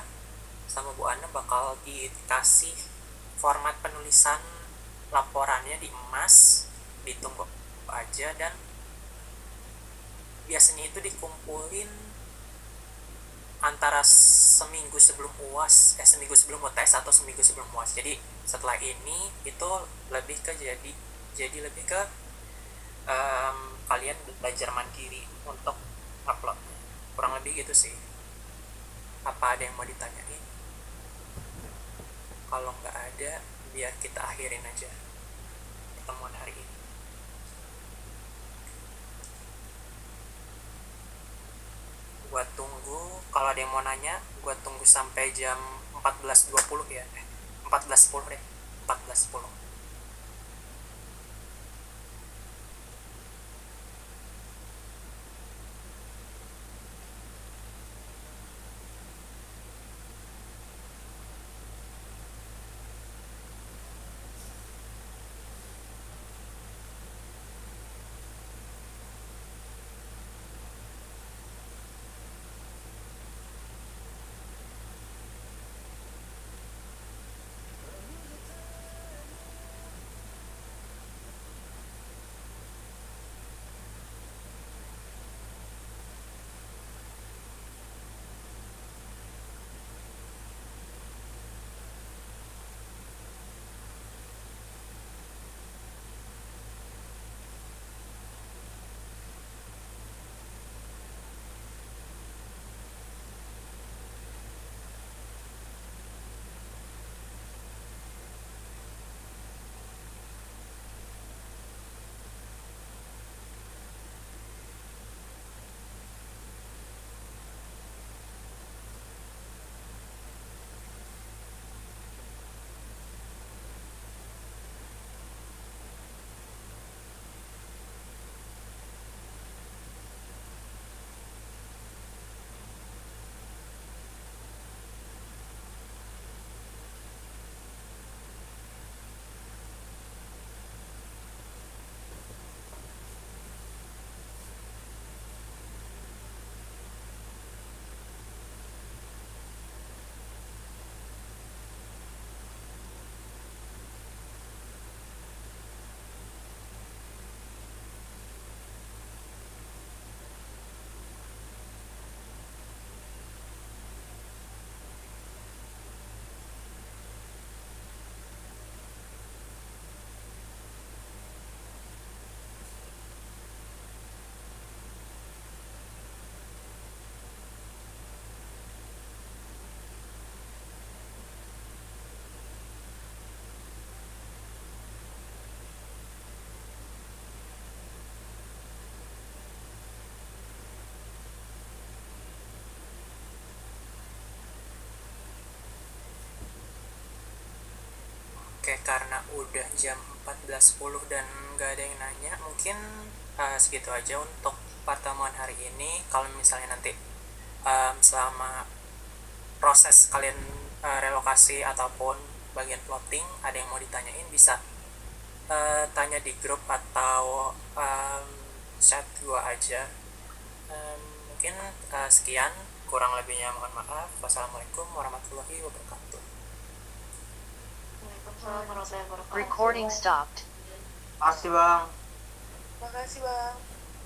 sama Bu Ana bakal dikasih format penulisan laporannya di emas, ditunggu aja, dan biasanya itu dikumpulin antara seminggu sebelum UAS, seminggu sebelum UTS atau seminggu sebelum UAS. Jadi setelah ini itu lebih ke jadi lebih ke kalian belajar mandiri untuk upload. Kurang lebih gitu sih. Apa ada yang mau ditanyain? Kalau nggak ada, biar kita akhirin aja pertemuan hari ini. Gua tunggu, kalau ada yang mau nanya, gua tunggu sampai jam 14.20 ya. 14.10 deh. 14.10. Oke, karena udah jam 14.10 dan gak ada yang nanya, mungkin segitu aja untuk pertemuan hari ini. Kalau misalnya nanti selama proses kalian relokasi ataupun bagian plotting ada yang mau ditanyain, bisa tanya di grup atau chat gua aja. Mungkin sekian, kurang lebihnya mohon maaf. Wassalamualaikum warahmatullahi wabarakatuh. Recording stopped. Makasih bang. Makasih bang.